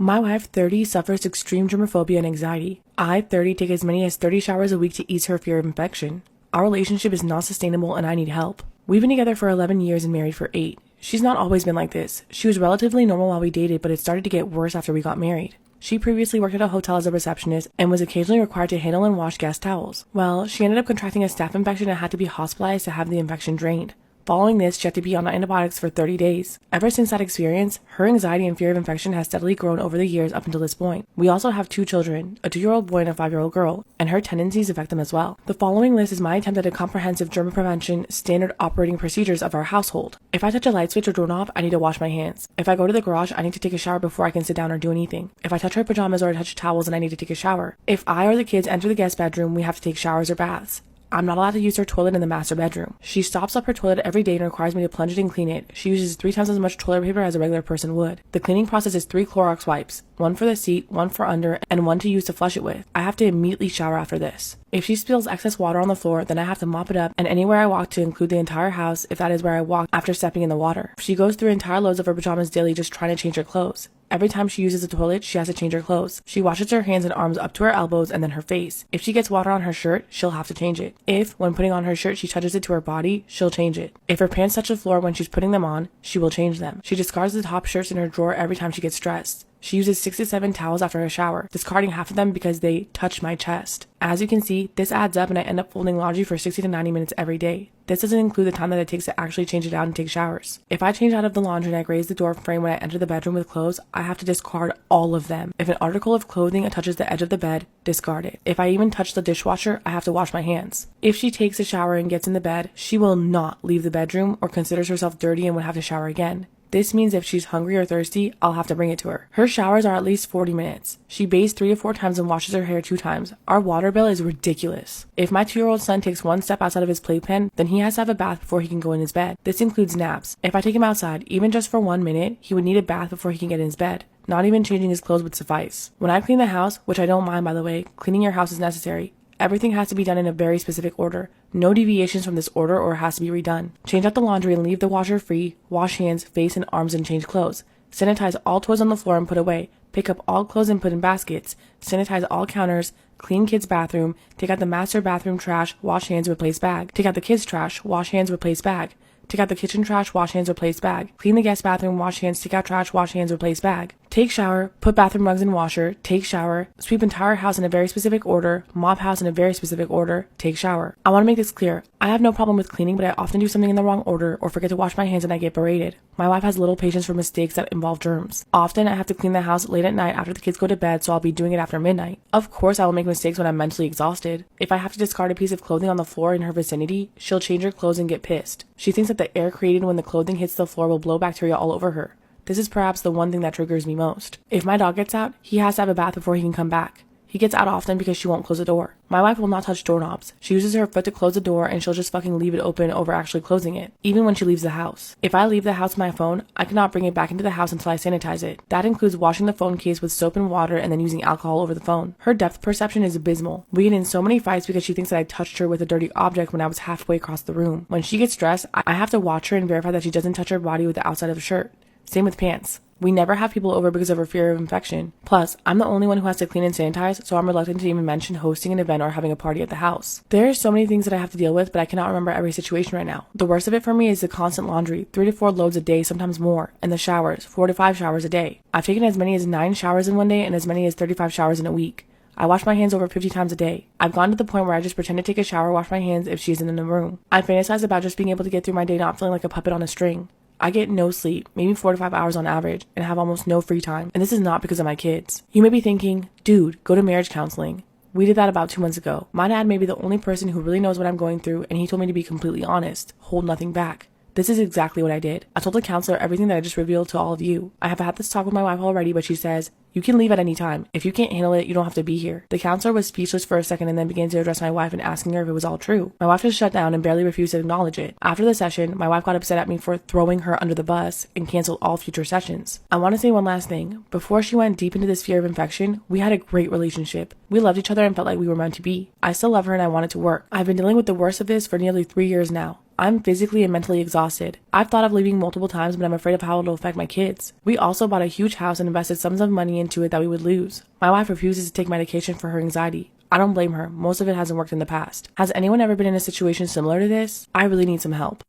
My wife, 30, suffers extreme germophobia and anxiety. I, 30, take as many as 30 showers a week to ease her fear of infection. Our relationship is not sustainable and I need help. We've been together for 11 years and married for 8. She's not always been like this. She was relatively normal while we dated, but it started to get worse after we got married. She previously worked at a hotel as a receptionist and was occasionally required to handle and wash guest towels. Well, she ended up contracting a staph infection and had to be hospitalized to have the infection drained. Following this, she had to be on antibiotics for 30 days. Ever since that experience, her anxiety and fear of infection has steadily grown over the years up until this point. We also have 2 children, a 2-year-old boy and a 5-year-old girl, and her tendencies affect them as well. The following list is my attempt at a comprehensive germ prevention standard operating procedures of our household. If I touch a light switch or doorknob, I need to wash my hands. If I go to the garage, I need to take a shower before I can sit down or do anything. If I touch her pajamas or I touch towels, then I need to take a shower. If I or the kids enter the guest bedroom, we have to take showers or baths. I'm not allowed to use her toilet in the master bedroom. She stops up her toilet every day and requires me to plunge it and clean it. She uses 3 times as much toilet paper as a regular person would. The cleaning process is 3 Clorox wipes, 1 for the seat, 1 for under, and 1 to use to flush it with. I have to immediately shower after this. If she spills excess water on the floor, then I have to mop it up and anywhere I walk to include the entire house if that is where I walk after stepping in the water. She goes through entire loads of her pajamas daily just trying to change her clothes. Every time she uses the toilet, she has to change her clothes. She washes her hands and arms up to her elbows and then her face. If she gets water on her shirt, she'll have to change it. If, when putting on her shirt, she touches it to her body, she'll change it. If her pants touch the floor when she's putting them on, she will change them. She discards the top shirts in her drawer every time she gets dressed. She uses 6 to 7 towels after a shower, discarding half of them because they touch my chest. As you can see, this adds up and I end up folding laundry for 60 to 90 minutes every day. This doesn't include the time that it takes to actually change it out and take showers. If I change out of the laundry and I graze the door frame when I enter the bedroom with clothes, I have to discard all of them. If an article of clothing touches the edge of the bed, discard it. If I even touch the dishwasher, I have to wash my hands. If she takes a shower and gets in the bed, she will not leave the bedroom or considers herself dirty and would have to shower again. This means if she's hungry or thirsty, I'll have to bring it to her. Her showers are at least 40 minutes. She bathes 3 to 4 times and washes her hair 2 times. Our water bill is ridiculous. If my 2-year-old son takes 1 step outside of his playpen, then he has to have a bath before he can go in his bed. This includes naps. If I take him outside, even just for 1 minute, he would need a bath before he can get in his bed. Not even changing his clothes would suffice. When I clean the house, which I don't mind by the way, cleaning your house is necessary. Everything has to be done in a very specific order. No deviations from this order or it has to be redone. Change out the laundry and leave the washer free. Wash hands, face, and arms and change clothes. Sanitize all toys on the floor and put away. Pick up all clothes and put in baskets. Sanitize all counters. Clean kids' bathroom. Take out the master bathroom trash. Wash hands, replace bag. Take out the kids' trash. Wash hands, replace bag. Take out the kitchen trash, wash hands, replace bag. Clean the guest bathroom, wash hands, take out trash, wash hands, replace bag. Take shower, put bathroom rugs in washer, take shower, sweep entire house in a very specific order, mop house in a very specific order, take shower. I want to make this clear. I have no problem with cleaning, but I often do something in the wrong order or forget to wash my hands and I get berated. My wife has little patience for mistakes that involve germs. Often I have to clean the house late at night after the kids go to bed, so I'll be doing it after midnight. Of course I will make mistakes when I'm mentally exhausted. If I have to discard a piece of clothing on the floor in her vicinity, she'll change her clothes and get pissed. She thinks that the air created when the clothing hits the floor will blow bacteria all over her. This is perhaps the one thing that triggers me most. If my dog gets out, he has to have a bath before he can come back. He gets out often because she won't close the door. My wife will not touch doorknobs. She uses her foot to close the door and she'll just fucking leave it open over actually closing it, even when she leaves the house. If I leave the house with my phone, I cannot bring it back into the house until I sanitize it. That includes washing the phone case with soap and water and then using alcohol over the phone. Her depth perception is abysmal. We get in so many fights because she thinks that I touched her with a dirty object when I was halfway across the room. When she gets dressed, I have to watch her and verify that she doesn't touch her body with the outside of the shirt. Same with pants. We never have people over because of her fear of infection. Plus, I'm the only one who has to clean and sanitize, so I'm reluctant to even mention hosting an event or having a party at the house. There are so many things that I have to deal with, but I cannot remember every situation right now. The worst of it for me is the constant laundry, 3 to 4 loads a day, sometimes more, and the showers, 4 to 5 showers a day. I've taken as many as 9 showers in one day and as many as 35 showers in a week. I wash my hands over 50 times a day. I've gone to the point where I just pretend to take a shower, wash my hands if she isn't in the room. I fantasize about just being able to get through my day not feeling like a puppet on a string. I get no sleep, maybe 4 to 5 hours on average, and have almost no free time. And this is not because of my kids. You may be thinking, dude, go to marriage counseling. We did that about 2 months ago. My dad may be the only person who really knows what I'm going through, and he told me to be completely honest, hold nothing back. This is exactly what I did. I told the counselor everything that I just revealed to all of you. I have had this talk with my wife already, but she says, you can leave at any time. If you can't handle it, you don't have to be here. The counselor was speechless for a second and then began to address my wife and asking her if it was all true. My wife just shut down and barely refused to acknowledge it. After the session, my wife got upset at me for throwing her under the bus and canceled all future sessions. I want to say one last thing. Before she went deep into this fear of infection, we had a great relationship. We loved each other and felt like we were meant to be. I still love her and I want it to work. I've been dealing with the worst of this for nearly 3 years now. I'm physically and mentally exhausted. I've thought of leaving multiple times, but I'm afraid of how it'll affect my kids. We also bought a huge house and invested sums of money into it that we would lose. My wife refuses to take medication for her anxiety. I don't blame her. Most of it hasn't worked in the past. Has anyone ever been in a situation similar to this? I really need some help.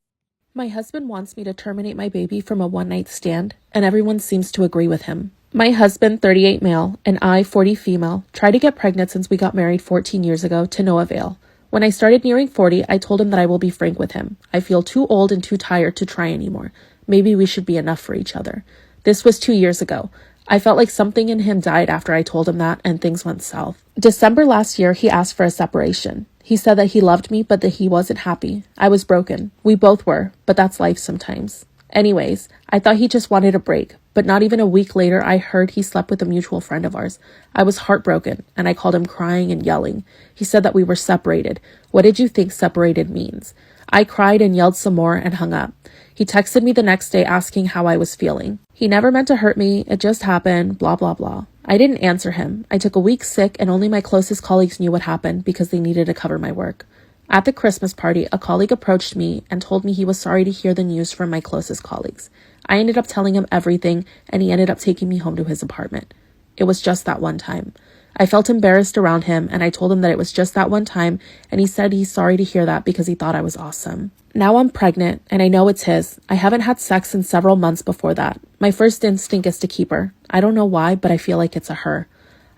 My husband wants me to terminate my baby from a one-night stand, and everyone seems to agree with him. My husband, 38 male, and I, 40 female, tried to get pregnant since we got married 14 years ago to no avail. When I started nearing 40, I told him that I will be frank with him. I feel too old and too tired to try anymore. Maybe we should be enough for each other. This was 2 years ago. I felt like something in him died after I told him that, and things went south. December last year, he asked for a separation. He said that he loved me, but that he wasn't happy. I was broken. We both were, but that's life sometimes. Anyways, I thought he just wanted a break, but not even a week later, I heard he slept with a mutual friend of ours. I was heartbroken, and I called him crying and yelling. He said that we were separated. What did you think separated means? I cried and yelled some more and hung up. He texted me the next day asking how I was feeling. He never meant to hurt me. It just happened, blah, blah, blah. I didn't answer him. I took a week sick and only my closest colleagues knew what happened because they needed to cover my work. At the Christmas party, a colleague approached me and told me he was sorry to hear the news from my closest colleagues. I ended up telling him everything and he ended up taking me home to his apartment. It was just that one time. I felt embarrassed around him and I told him that it was just that one time and he said he's sorry to hear that because he thought I was awesome. Now I'm pregnant and I know it's his. I haven't had sex in several months before that. My first instinct is to keep her. I don't know why, but I feel like it's a her.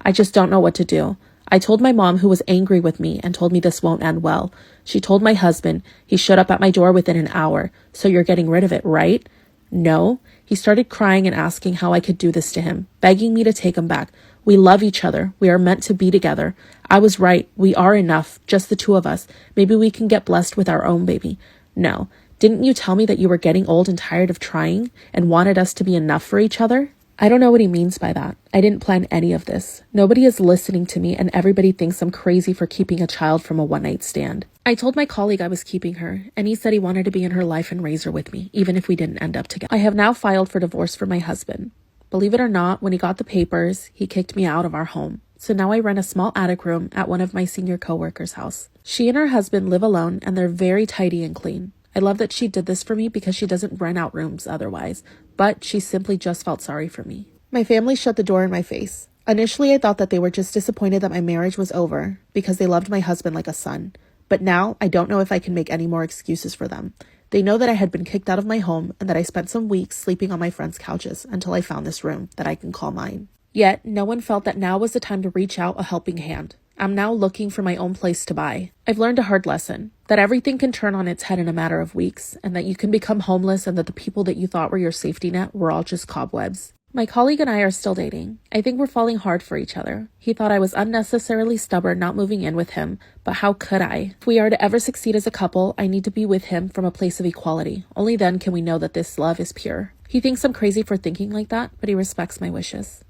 I just don't know what to do. I told my mom, who was angry with me and told me this won't end well. She told my husband. He showed up at my door within an hour. So you're getting rid of it, right? No. He started crying and asking how I could do this to him, begging me to take him back. We love each other. We are meant to be together. I was right. We are enough. Just the two of us. Maybe we can get blessed with our own baby. No. Didn't you tell me that you were getting old and tired of trying and wanted us to be enough for each other? I don't know what he means by that. I didn't plan any of this. Nobody is listening to me and everybody thinks I'm crazy for keeping a child from a one-night stand. I told my colleague I was keeping her and he said he wanted to be in her life and raise her with me, even if we didn't end up together. I have now filed for divorce for my husband. Believe it or not, when he got the papers, he kicked me out of our home. So now I rent a small attic room at one of my senior coworkers' house. She and her husband live alone and they're very tidy and clean. I love that she did this for me because she doesn't rent out rooms otherwise, but she simply just felt sorry for me. My family shut the door in my face. Initially, I thought that they were just disappointed that my marriage was over because they loved my husband like a son. But now I don't know if I can make any more excuses for them. They know that I had been kicked out of my home and that I spent some weeks sleeping on my friends' couches until I found this room that I can call mine. Yet, no one felt that now was the time to reach out a helping hand. I'm now looking for my own place to buy. I've learned a hard lesson, that everything can turn on its head in a matter of weeks, and that you can become homeless and that the people that you thought were your safety net were all just cobwebs. My colleague and I are still dating. I think we're falling hard for each other. He thought I was unnecessarily stubborn not moving in with him, but how could I? If we are to ever succeed as a couple, I need to be with him from a place of equality. Only then can we know that this love is pure. He thinks I'm crazy for thinking like that, but he respects my wishes.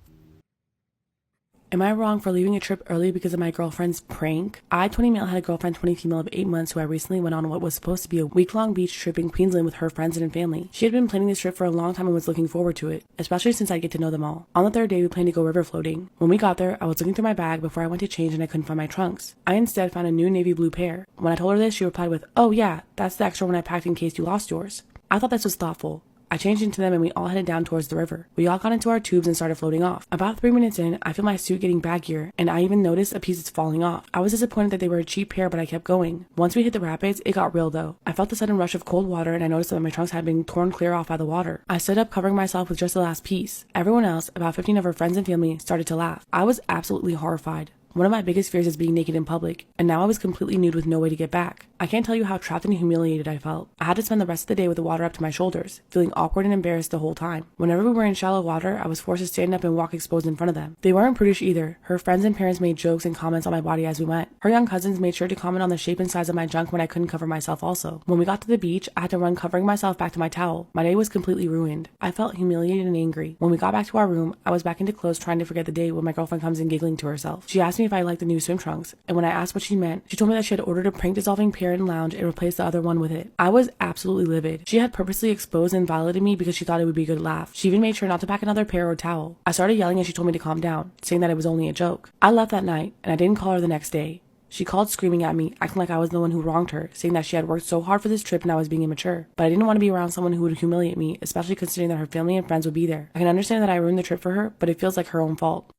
Am I wrong for leaving a trip early because of my girlfriend's prank? I, 20 male, had a girlfriend, 20 female of 8 months who I recently went on what was supposed to be a week-long beach trip in Queensland with her friends and family. She had been planning this trip for a long time and was looking forward to it, especially since I'd get to know them all. On the third day, we planned to go river floating. When we got there, I was looking through my bag before I went to change and I couldn't find my trunks. I instead found a new navy blue pair. When I told her this, she replied with, "Oh yeah, that's the extra one I packed in case you lost yours." I thought this was thoughtful. I changed into them and we all headed down towards the river. We all got into our tubes and started floating off. About 3 minutes in, I feel my suit getting baggier and I even noticed a piece is falling off. I was disappointed that they were a cheap pair, but I kept going. Once we hit the rapids, it got real though. I felt the sudden rush of cold water and I noticed that my trunks had been torn clear off by the water. I stood up covering myself with just the last piece. Everyone else, about 15 of her friends and family, started to laugh. I was absolutely horrified. One of my biggest fears is being naked in public, and now I was completely nude with no way to get back. I can't tell you how trapped and humiliated I felt. I had to spend the rest of the day with the water up to my shoulders, feeling awkward and embarrassed the whole time. Whenever we were in shallow water, I was forced to stand up and walk exposed in front of them. They weren't prudish either. Her friends and parents made jokes and comments on my body as we went. Her young cousins made sure to comment on the shape and size of my junk when I couldn't cover myself also. When we got to the beach, I had to run covering myself back to my towel. My day was completely ruined. I felt humiliated and angry. When we got back to our room, I was back into clothes trying to forget the day when my girlfriend comes in giggling to herself. She asked me if I liked the new swim trunks, and when I asked what she meant, she told me that she had ordered a prank dissolving pair in lounge and replaced the other one with it. I was absolutely livid. She had purposely exposed and violated me because she thought it would be a good laugh. She even made sure not to pack another pair or towel. I started yelling and she told me to calm down, saying that it was only a joke. I left that night and I didn't call her the next day. She called screaming at me, acting like I was the one who wronged her, saying that she had worked so hard for this trip and I was being immature. But I didn't want to be around someone who would humiliate me, especially considering that her family and friends would be there. I can understand that I ruined the trip for her, but it feels like her own fault.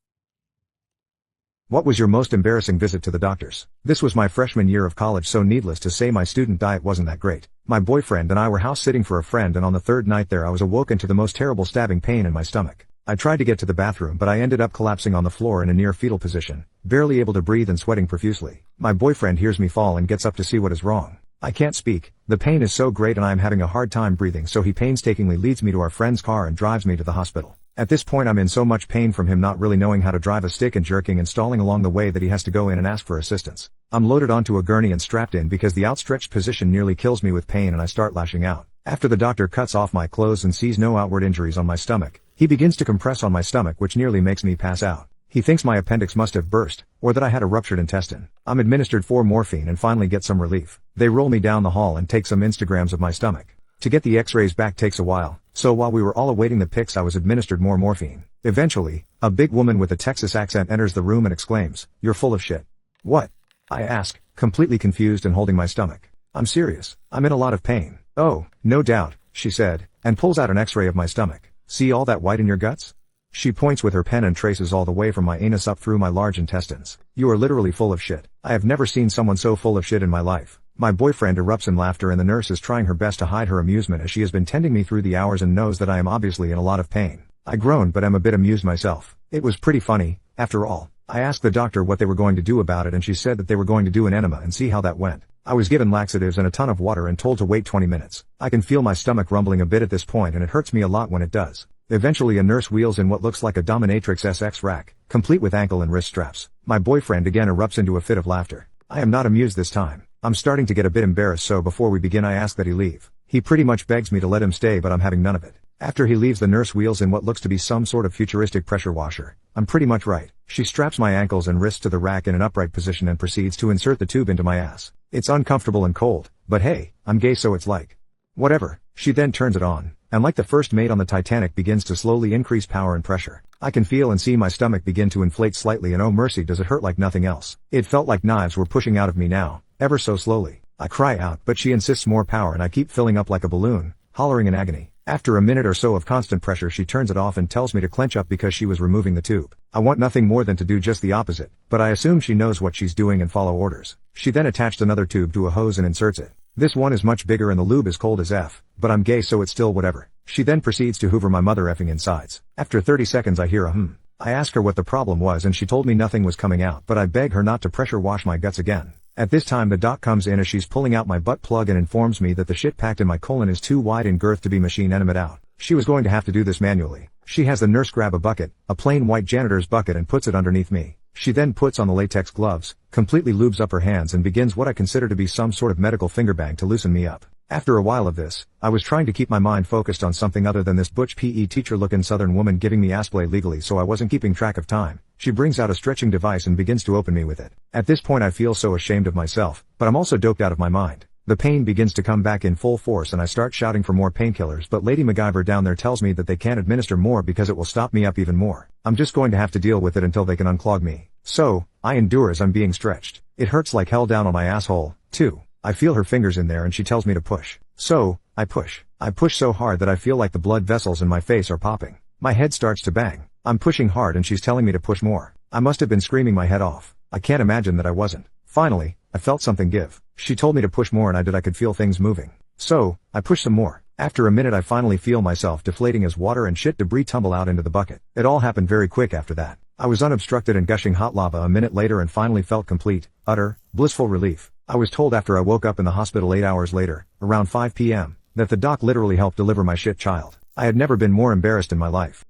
What was your most embarrassing visit to the doctors? This was my freshman year of college, so needless to say my student diet wasn't that great. My boyfriend and I were house sitting for a friend, and on the third night there I was awoken to the most terrible stabbing pain in my stomach. I tried to get to the bathroom, but I ended up collapsing on the floor in a near fetal position, barely able to breathe and sweating profusely. My boyfriend hears me fall and gets up to see what is wrong. I can't speak. The pain is so great and I am having a hard time breathing, so he painstakingly leads me to our friend's car and drives me to the hospital. At this point I'm in so much pain from him not really knowing how to drive a stick and jerking and stalling along the way that he has to go in and ask for assistance. I'm loaded onto a gurney and strapped in because the outstretched position nearly kills me with pain, and I start lashing out. After the doctor cuts off my clothes and sees no outward injuries on my stomach, he begins to compress on my stomach, which nearly makes me pass out. He thinks my appendix must have burst, or that I had a ruptured intestine. I'm administered 4 morphine and finally get some relief. They roll me down the hall and take some Instagrams of my stomach. To get the x-rays back takes a while, so while we were all awaiting the pics I was administered more morphine. Eventually, a big woman with a Texas accent enters the room and exclaims, "You're full of shit." "What?" I ask, completely confused and holding my stomach. "I'm serious. I'm in a lot of pain." "Oh, no doubt," she said, and pulls out an x-ray of my stomach. "See all that white in your guts?" She points with her pen and traces all the way from my anus up through my large intestines. "You are literally full of shit." I have never seen someone so full of shit in my life. My boyfriend erupts in laughter, and the nurse is trying her best to hide her amusement as she has been tending me through the hours and knows that I am obviously in a lot of pain. I groan but am a bit amused myself. It was pretty funny, after all. I asked the doctor what they were going to do about it, and she said that they were going to do an enema and see how that went. I was given laxatives and a ton of water and told to wait 20 minutes. I can feel my stomach rumbling a bit at this point, and it hurts me a lot when it does. Eventually a nurse wheels in what looks like a dominatrix SX rack, complete with ankle and wrist straps. My boyfriend again erupts into a fit of laughter. I am not amused this time. I'm starting to get a bit embarrassed, so before we begin I ask that he leave. He pretty much begs me to let him stay, but I'm having none of it. After he leaves, the nurse wheels in what looks to be some sort of futuristic pressure washer. I'm pretty much right. She straps my ankles and wrists to the rack in an upright position and proceeds to insert the tube into my ass. It's uncomfortable and cold, but hey, I'm gay so it's like whatever. She then turns it on, and like the first mate on the Titanic begins to slowly increase power and pressure. I can feel and see my stomach begin to inflate slightly, and oh mercy does it hurt like nothing else. It felt like knives were pushing out of me now, ever so slowly. I cry out, but she insists more power and I keep filling up like a balloon, hollering in agony. After a minute or so of constant pressure she turns it off and tells me to clench up because she was removing the tube. I want nothing more than to do just the opposite, but I assume she knows what she's doing and follow orders. She then attached another tube to a hose and inserts it. This one is much bigger and the lube is cold as F, but I'm gay so it's still whatever. She then proceeds to hoover my mother effing insides. After 30 seconds I hear a hmm. I ask her what the problem was and she told me nothing was coming out, but I beg her not to pressure wash my guts again. At this time the doc comes in as she's pulling out my butt plug and informs me that the shit packed in my colon is too wide in girth to be machine enema out. She was going to have to do this manually. She has the nurse grab a bucket, a plain white janitor's bucket, and puts it underneath me. She then puts on the latex gloves, completely lubes up her hands, and begins what I consider to be some sort of medical finger bang to loosen me up. After a while of this, I was trying to keep my mind focused on something other than this butch PE teacher looking southern woman giving me ass play legally, so I wasn't keeping track of time. She brings out a stretching device and begins to open me with it. At this point I feel so ashamed of myself, but I'm also doped out of my mind. The pain begins to come back in full force and I start shouting for more painkillers, but Lady MacGyver down there tells me that they can't administer more because it will stop me up even more. I'm just going to have to deal with it until they can unclog me. So, I endure as I'm being stretched. It hurts like hell down on my asshole, too. I feel her fingers in there and she tells me to push. So, I push. I push so hard that I feel like the blood vessels in my face are popping. My head starts to bang. I'm pushing hard and she's telling me to push more. I must have been screaming my head off. I can't imagine that I wasn't. Finally, I felt something give. She told me to push more and I could feel things moving. So, I pushed some more. After a minute I finally feel myself deflating as water and shit debris tumble out into the bucket. It all happened very quick after that. I was unobstructed and gushing hot lava a minute later and finally felt complete, utter, blissful relief. I was told after I woke up in the hospital 8 hours later, around 5 p.m., that the doc literally helped deliver my shit child. I had never been more embarrassed in my life.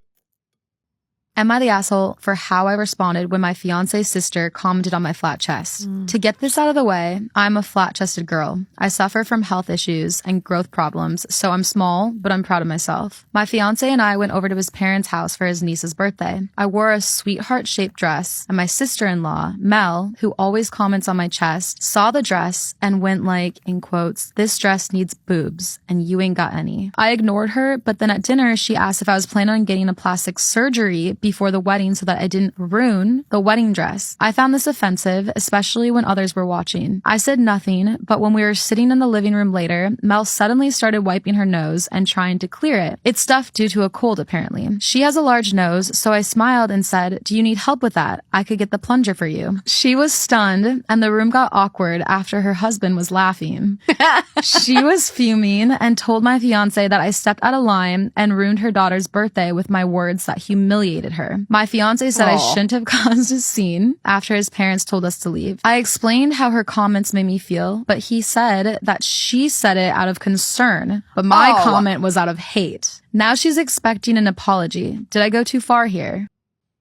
Am I the asshole for how I responded when my fiance's sister commented on my flat chest? To get this out of the way, I'm a flat-chested girl. I suffer from health issues and growth problems, so I'm small, but I'm proud of myself. My fiance and I went over to his parents' house for his niece's birthday. I wore a sweetheart-shaped dress, and my sister-in-law, Mel, who always comments on my chest, saw the dress and went like, in quotes, "This dress needs boobs, and you ain't got any." I ignored her, but then at dinner, she asked if I was planning on getting a plastic surgery before the wedding so that I didn't ruin the wedding dress. I found this offensive, especially when others were watching. I said nothing, but when we were sitting in the living room later, Mel suddenly started wiping her nose and trying to clear it. It's stuffed due to a cold, apparently. She has a large nose, so I smiled and said, "Do you need help with that? I could get the plunger for you." She was stunned, and the room got awkward after her husband was laughing. She was fuming and told my fiance that I stepped out of line and ruined her daughter's birthday with my words that humiliated her. My fiance said I shouldn't have caused a scene after his parents told us to leave. I explained how her comments made me feel, but he said that she said it out of concern, but my comment was out of hate. Now she's expecting an apology. Did I go too far here?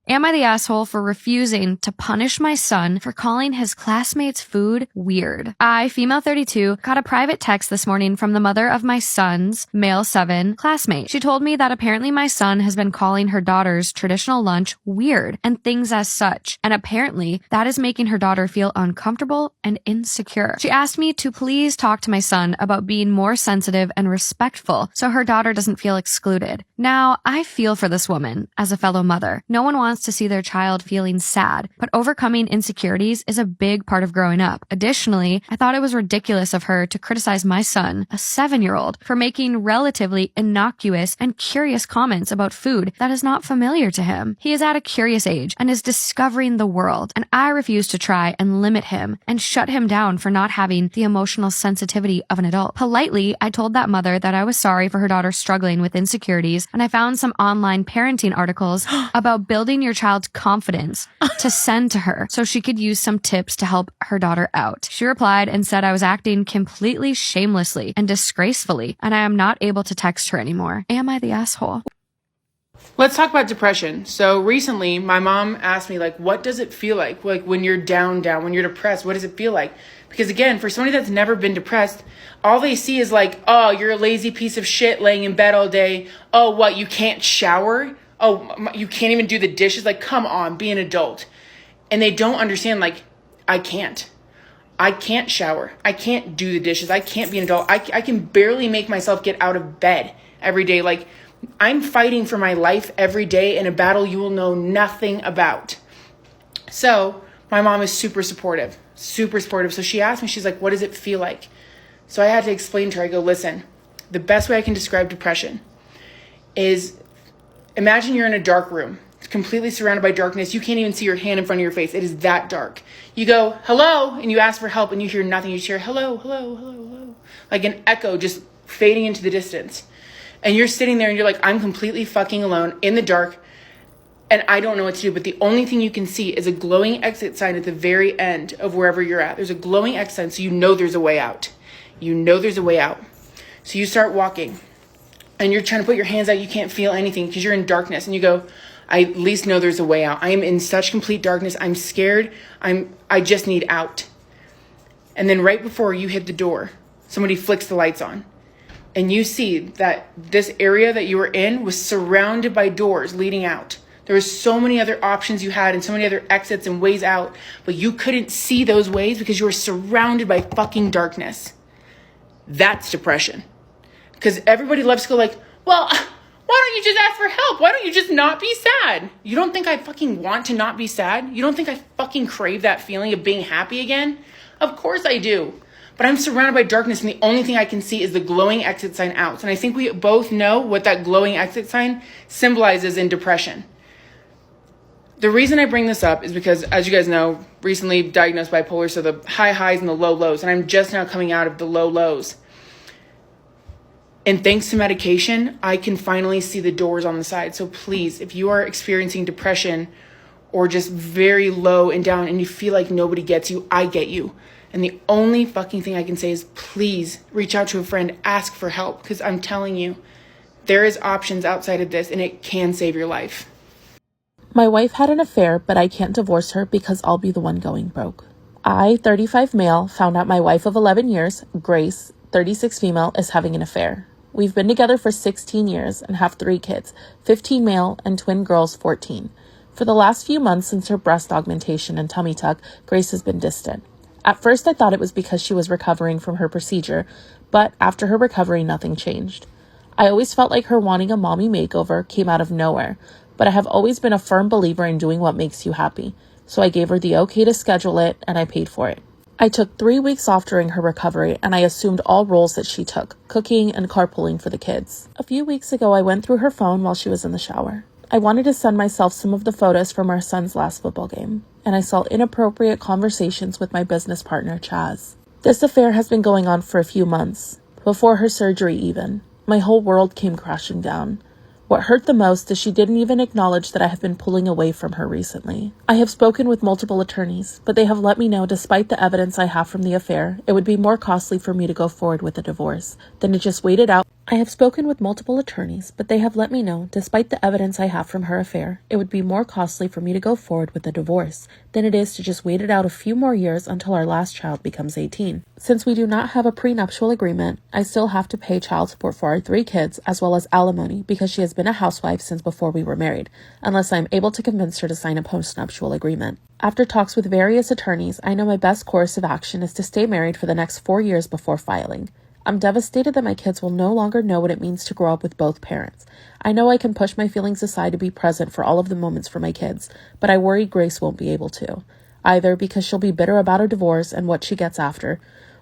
Am I the asshole for refusing to punish my son for calling his classmates' food weird? I, female 32, got a private text this morning from the mother of my son's, male 7, classmate. She told me that apparently my son has been calling her daughter's traditional lunch weird and things as such, and apparently that is making her daughter feel uncomfortable and insecure. She asked me to please talk to my son about being more sensitive and respectful so her daughter doesn't feel excluded. Now, I feel for this woman as a fellow mother. No one wants to see their child feeling sad, but overcoming insecurities is a big part of growing up. Additionally, I thought it was ridiculous of her to criticize my son, a 7-year-old, for making relatively innocuous and curious comments about food that is not familiar to him. He is at a curious age and is discovering the world, and I refuse to try and limit him and shut him down for not having the emotional sensitivity of an adult. Politely, I told that mother that I was sorry for her daughter struggling with insecurities, and I found some online parenting articles about building your child's confidence to send to her so she could use some tips to help her daughter out. She replied and said I was acting completely shamelessly and disgracefully, and I am not able to text her anymore. Am I the asshole? Let's talk about depression. So recently, my mom asked me, what does it feel like? When you're down, when you're depressed, what does it feel like? Because again, for somebody that's never been depressed, all they see is oh, you're a lazy piece of shit laying in bed all day. Oh, what, you can't shower? Oh, you can't even do the dishes? Come on, be an adult. And they don't understand, I can't shower. I can't do the dishes. I can't be an adult. I can barely make myself get out of bed every day. I'm fighting for my life every day in a battle you will know nothing about. So my mom is super supportive. So she asked me, she's like, what does it feel like? So I had to explain to her, I go, listen, the best way I can describe depression is, imagine you're in a dark room, completely surrounded by darkness. You can't even see your hand in front of your face. It is that dark. You go, hello, and you ask for help, and you hear nothing. You just hear, hello, hello, hello, hello. Like an echo just fading into the distance. And you're sitting there, and you're like, I'm completely fucking alone in the dark, and I don't know what to do. But the only thing you can see is a glowing exit sign at the very end of wherever you're at. There's a glowing exit sign, so you know there's a way out. You know there's a way out. So you start walking. And you're trying to put your hands out, you can't feel anything because you're in darkness. And you go, I at least know there's a way out. I am in such complete darkness. I'm scared. I just need out. And then right before you hit the door, somebody flicks the lights on. And you see that this area that you were in was surrounded by doors leading out. There were so many other options you had and so many other exits and ways out. But you couldn't see those ways because you were surrounded by fucking darkness. That's depression. Because everybody loves to go well, why don't you just ask for help? Why don't you just not be sad? You don't think I fucking want to not be sad? You don't think I fucking crave that feeling of being happy again? Of course I do. But I'm surrounded by darkness, and the only thing I can see is the glowing exit sign out. And I think we both know what that glowing exit sign symbolizes in depression. The reason I bring this up is because, as you guys know, recently diagnosed bipolar, so the high highs and the low lows, and I'm just now coming out of the low lows. And thanks to medication, I can finally see the doors on the side. So please, if you are experiencing depression or just very low and down and you feel like nobody gets you, I get you. And the only fucking thing I can say is please reach out to a friend, ask for help, because I'm telling you, there is options outside of this and it can save your life. My wife had an affair, but I can't divorce her because I'll be the one going broke. I, 35 male, found out my wife of 11 years, Grace, 36 female, is having an affair. We've been together for 16 years and have 3 kids, 15 male and twin girls 14. For the last few months since her breast augmentation and tummy tuck, Grace has been distant. At first I thought it was because she was recovering from her procedure, but after her recovery nothing changed. I always felt like her wanting a mommy makeover came out of nowhere, but I have always been a firm believer in doing what makes you happy. So I gave her the okay to schedule it, and I paid for it. I took 3 weeks off during her recovery, and I assumed all roles that she took, cooking and carpooling for the kids. A few weeks ago, I went through her phone while she was in the shower. I wanted to send myself some of the photos from our son's last football game, and I saw inappropriate conversations with my business partner, Chaz. This affair has been going on for a few months, before her surgery even. My whole world came crashing down. What hurt the most is she didn't even acknowledge that I have been pulling away from her recently. I have spoken with multiple attorneys, but they have let me know despite the evidence I have from the affair, it would be more costly for me to go forward with a divorce than to just wait it out. I have spoken with multiple attorneys, but they have let me know, despite the evidence I have from her affair, it would be more costly for me to go forward with a divorce than it is to just wait it out a few more years until our last child becomes 18. Since we do not have a prenuptial agreement, I still have to pay child support for our 3 kids as well as alimony because she has been a housewife since before we were married, unless I am able to convince her to sign a postnuptial agreement. After talks with various attorneys, I know my best course of action is to stay married for the next 4 years before filing. I'm devastated that my kids will no longer know what it means to grow up with both parents. I know I can push my feelings aside to be present for all of the moments for my kids, but I worry Grace won't be able to. Either because she'll be bitter about her divorce and what she gets after,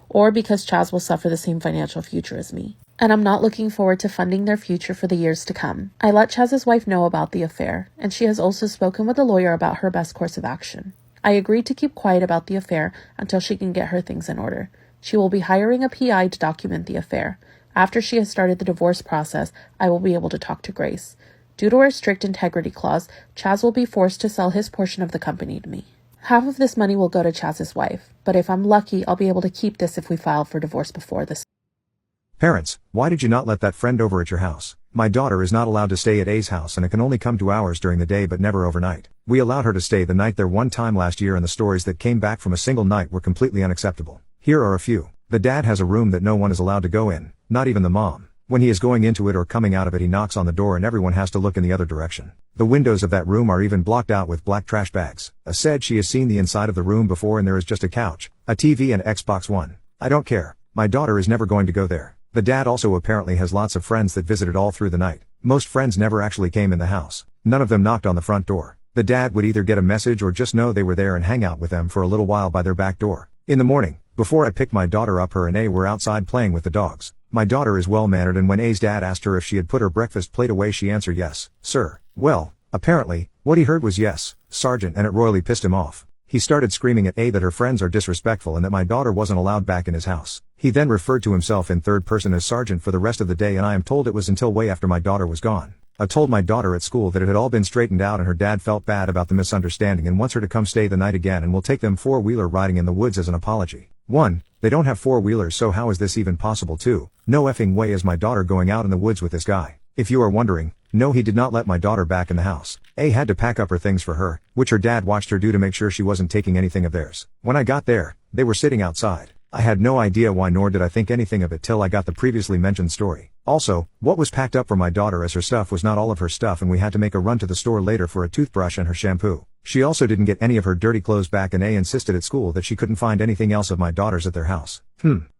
or because Chaz will suffer the same financial future as me. And I'm not looking forward to funding their future for the years to come. I let Chaz's wife know about the affair, and she has also spoken with a lawyer about her best course of action. I agreed to keep quiet about the affair until she can get her things in order. She will be hiring a PI to document the affair. After she has started the divorce process, I will be able to talk to Grace. Due to our strict integrity clause, Chaz will be forced to sell his portion of the company to me. Half of this money will go to Chaz's wife, but if I'm lucky, I'll be able to keep this if we file for divorce before this. Parents, why did you not let that friend over at your house? My daughter is not allowed to stay at A's house and it can only come 2 hours during the day but never overnight. We allowed her to stay the night there one time last year and the stories that came back from a single night were completely unacceptable. Here are a few. The dad has a room that no one is allowed to go in, not even the mom. When he is going into it or coming out of it he knocks on the door and everyone has to look in the other direction. The windows of that room are even blocked out with black trash bags. Said she has seen the inside of the room before and there is just a couch, a TV and Xbox One. I don't care. My daughter is never going to go there. The dad also apparently has lots of friends that visited all through the night. Most friends never actually came in the house. None of them knocked on the front door. The dad would either get a message or just know they were there and hang out with them for a little while by their back door. In the morning, before I picked my daughter up, her and A were outside playing with the dogs. My daughter is well-mannered and when A's dad asked her if she had put her breakfast plate away she answered yes, sir. Well, apparently, what he heard was yes, Sergeant, and it royally pissed him off. He started screaming at A that her friends are disrespectful and that my daughter wasn't allowed back in his house. He then referred to himself in third person as Sergeant for the rest of the day and I am told it was until way after my daughter was gone. I told my daughter at school that it had all been straightened out and her dad felt bad about the misunderstanding and wants her to come stay the night again and will take them 4-wheeler riding in the woods as an apology. 1. They don't have 4-wheelers, so how is this even possible? 2. No effing way is my daughter going out in the woods with this guy. If you are wondering, no, he did not let my daughter back in the house. A had to pack up her things for her, which her dad watched her do to make sure she wasn't taking anything of theirs. When I got there, they were sitting outside. I had no idea why nor did I think anything of it till I got the previously mentioned story. Also, what was packed up for my daughter as her stuff was not all of her stuff and we had to make a run to the store later for a toothbrush and her shampoo. She also didn't get any of her dirty clothes back and A insisted at school that she couldn't find anything else of my daughter's at their house.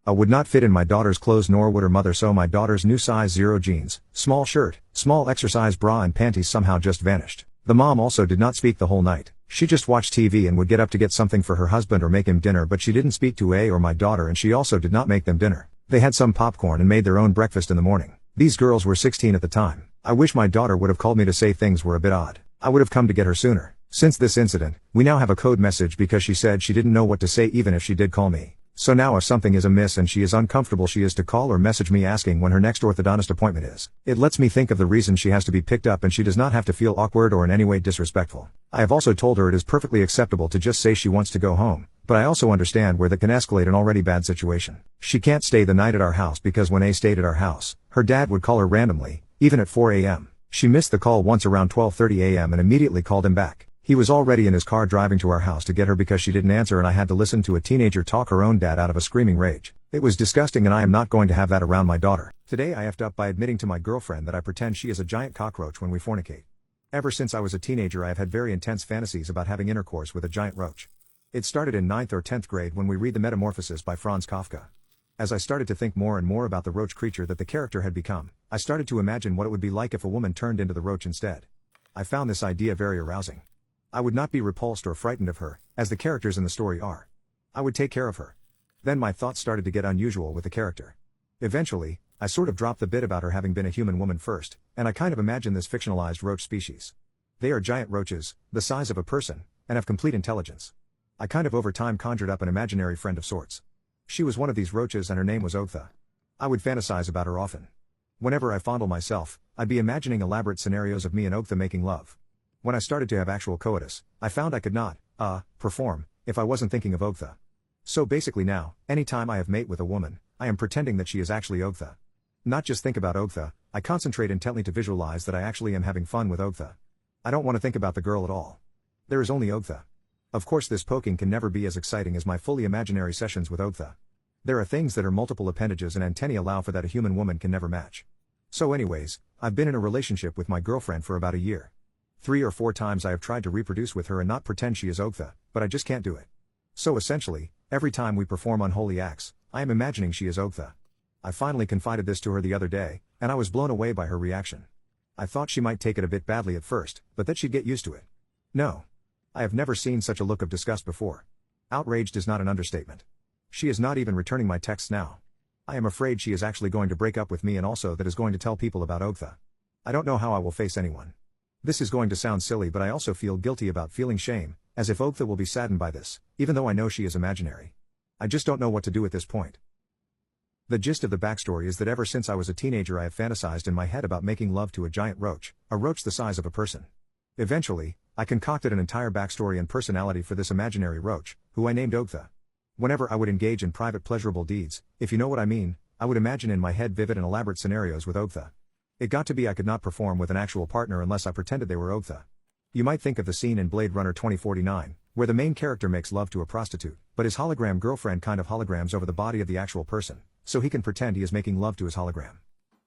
I would not fit in my daughter's clothes nor would her mother, so my daughter's new size 0 jeans, small shirt, small exercise bra and panties somehow just vanished. The mom also did not speak the whole night. She just watched TV and would get up to get something for her husband or make him dinner, but she didn't speak to A or my daughter and she also did not make them dinner. They had some popcorn and made their own breakfast in the morning. These girls were 16 at the time. I wish my daughter would have called me to say things were a bit odd. I would have come to get her sooner. Since this incident, we now have a code message because she said she didn't know what to say even if she did call me. So now if something is amiss and she is uncomfortable she is to call or message me asking when her next orthodontist appointment is. It lets me think of the reason she has to be picked up and she does not have to feel awkward or in any way disrespectful. I have also told her it is perfectly acceptable to just say she wants to go home, but I also understand where that can escalate an already bad situation. She can't stay the night at our house because when A stayed at our house, her dad would call her randomly, even at 4 a.m. She missed the call once around 12:30 a.m. and immediately called him back. He was already in his car driving to our house to get her because she didn't answer and I had to listen to a teenager talk her own dad out of a screaming rage. It was disgusting and I am not going to have that around my daughter. Today I effed up by admitting to my girlfriend that I pretend she is a giant cockroach when we fornicate. Ever since I was a teenager I have had very intense fantasies about having intercourse with a giant roach. It started in 9th or 10th grade when we read The Metamorphosis by Franz Kafka. As I started to think more and more about the roach creature that the character had become, I started to imagine what it would be like if a woman turned into the roach instead. I found this idea very arousing. I would not be repulsed or frightened of her, as the characters in the story are. I would take care of her. Then my thoughts started to get unusual with the character. Eventually, I sort of dropped the bit about her having been a human woman first, and I kind of imagined this fictionalized roach species. They are giant roaches, the size of a person, and have complete intelligence. I kind of over time conjured up an imaginary friend of sorts. She was one of these roaches and her name was Oktha. I would fantasize about her often. Whenever I fondle myself, I'd be imagining elaborate scenarios of me and Oktha making love. When I started to have actual coitus, I found I could not, perform, if I wasn't thinking of Oktha. So basically now, anytime I have mate with a woman, I am pretending that she is actually Oktha. Not just think about Oktha, I concentrate intently to visualize that I actually am having fun with Oktha. I don't want to think about the girl at all. There is only Oktha. Of course this poking can never be as exciting as my fully imaginary sessions with Oktha. There are things that are multiple appendages and antennae allow for that a human woman can never match. So anyways, I've been in a relationship with my girlfriend for about a year. 3 or 4 times I have tried to reproduce with her and not pretend she is Oktha, but I just can't do it. So essentially, every time we perform unholy acts, I am imagining she is Oktha. I finally confided this to her the other day, and I was blown away by her reaction. I thought she might take it a bit badly at first, but that she'd get used to it. No. I have never seen such a look of disgust before. Outraged is not an understatement. She is not even returning my texts now. I am afraid she is actually going to break up with me and also that is going to tell people about Oktha. I don't know how I will face anyone. This is going to sound silly but I also feel guilty about feeling shame, as if Oktha will be saddened by this, even though I know she is imaginary. I just don't know what to do at this point. The gist of the backstory is that ever since I was a teenager I have fantasized in my head about making love to a giant roach, a roach the size of a person. Eventually, I concocted an entire backstory and personality for this imaginary roach, who I named Oktha. Whenever I would engage in private pleasurable deeds, if you know what I mean, I would imagine in my head vivid and elaborate scenarios with Oktha. It got to be I could not perform with an actual partner unless I pretended they were Oktha. You might think of the scene in Blade Runner 2049, where the main character makes love to a prostitute, but his hologram girlfriend kind of holograms over the body of the actual person, so he can pretend he is making love to his hologram.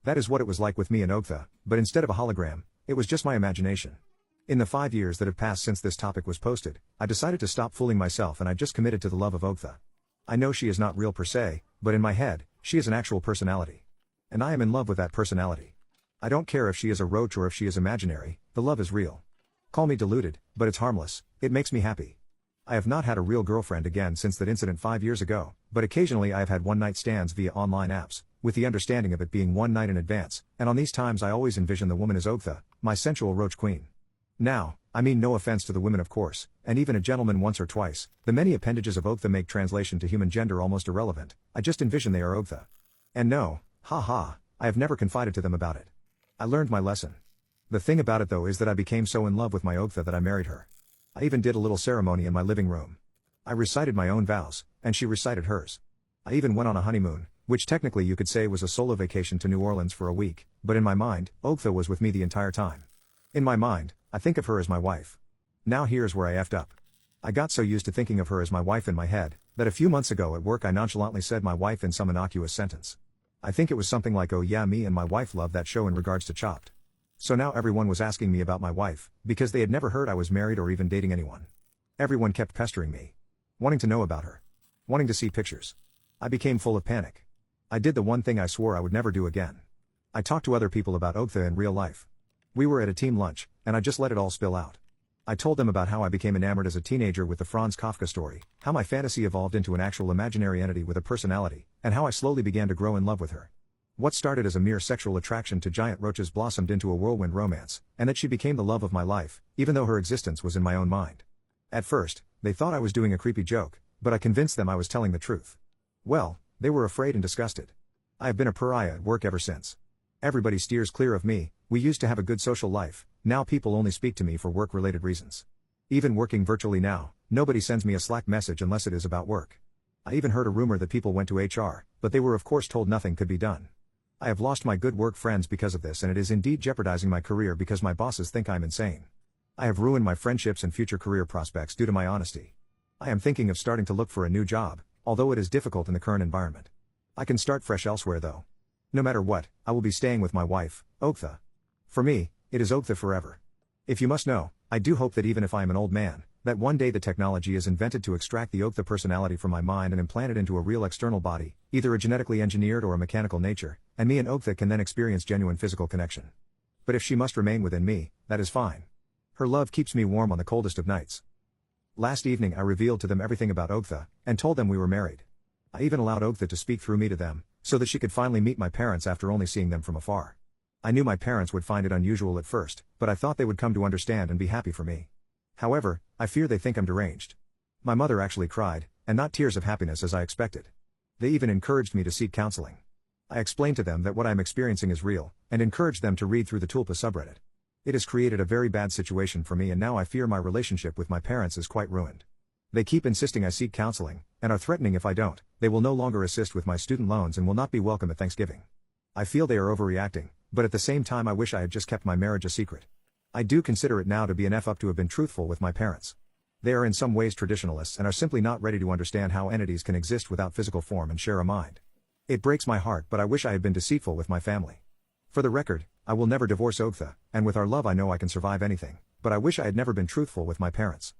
That is what it was like with me and Oktha, but instead of a hologram, it was just my imagination. In the 5 years that have passed since this topic was posted, I decided to stop fooling myself and I just committed to the love of Oktha. I know she is not real per se, but in my head, she is an actual personality. And I am in love with that personality. I don't care if she is a roach or if she is imaginary, the love is real. Call me deluded, but it's harmless, it makes me happy. I have not had a real girlfriend again since that incident 5 years ago, but occasionally I have had one-night stands via online apps, with the understanding of it being one night in advance, and on these times I always envision the woman as Oktha, my sensual roach queen. Now, I mean no offense to the women of course, and even a gentleman once or twice, the many appendages of Oktha make translation to human gender almost irrelevant, I just envision they are Oktha. And no, I have never confided to them about it. I learned my lesson. The thing about it though is that I became so in love with my Oktha that I married her. I even did a little ceremony in my living room. I recited my own vows, and she recited hers. I even went on a honeymoon, which technically you could say was a solo vacation to New Orleans for a week, but in my mind, Oktha was with me the entire time. In my mind, I think of her as my wife. Now here's where I effed up. I got so used to thinking of her as my wife in my head, that a few months ago at work I nonchalantly said my wife in some innocuous sentence. I think it was something like oh yeah me and my wife love that show in regards to Chopped. So now everyone was asking me about my wife, because they had never heard I was married or even dating anyone. Everyone kept pestering me. Wanting to know about her. Wanting to see pictures. I became full of panic. I did the one thing I swore I would never do again. I talked to other people about Oktha in real life. We were at a team lunch, and I just let it all spill out. I told them about how I became enamored as a teenager with the Franz Kafka story, how my fantasy evolved into an actual imaginary entity with a personality, and how I slowly began to grow in love with her. What started as a mere sexual attraction to giant roaches blossomed into a whirlwind romance, and that she became the love of my life, even though her existence was in my own mind. At first, they thought I was doing a creepy joke, but I convinced them I was telling the truth. Well, they were afraid and disgusted. I have been a pariah at work ever since. Everybody steers clear of me. We used to have a good social life, now people only speak to me for work-related reasons. Even working virtually now, nobody sends me a Slack message unless it is about work. I even heard a rumor that people went to HR, but they were of course told nothing could be done. I have lost my good work friends because of this and it is indeed jeopardizing my career because my bosses think I'm insane. I have ruined my friendships and future career prospects due to my honesty. I am thinking of starting to look for a new job, although it is difficult in the current environment. I can start fresh elsewhere though. No matter what, I will be staying with my wife, Oktha. For me, it is Oktha forever. If you must know, I do hope that even if I am an old man, that one day the technology is invented to extract the Oktha personality from my mind and implant it into a real external body, either a genetically engineered or a mechanical nature, and me and Oktha can then experience genuine physical connection. But if she must remain within me, that is fine. Her love keeps me warm on the coldest of nights. Last evening I revealed to them everything about Ogtha, and told them we were married. I even allowed Ogtha to speak through me to them, so that she could finally meet my parents after only seeing them from afar. I knew my parents would find it unusual at first, but I thought they would come to understand and be happy for me. However, I fear they think I'm deranged. My mother actually cried, and not tears of happiness as I expected. They even encouraged me to seek counseling. I explained to them that what I'm experiencing is real, and encouraged them to read through the Tulpa subreddit. It has created a very bad situation for me, and now I fear my relationship with my parents is quite ruined. They keep insisting I seek counseling, and are threatening if I don't, they will no longer assist with my student loans and will not be welcome at Thanksgiving. I feel they are overreacting, but at the same time I wish I had just kept my marriage a secret. I do consider it now to be an F up to have been truthful with my parents. They are in some ways traditionalists and are simply not ready to understand how entities can exist without physical form and share a mind. It breaks my heart, but I wish I had been deceitful with my family. For the record, I will never divorce Ogtha, and with our love I know I can survive anything, but I wish I had never been truthful with my parents.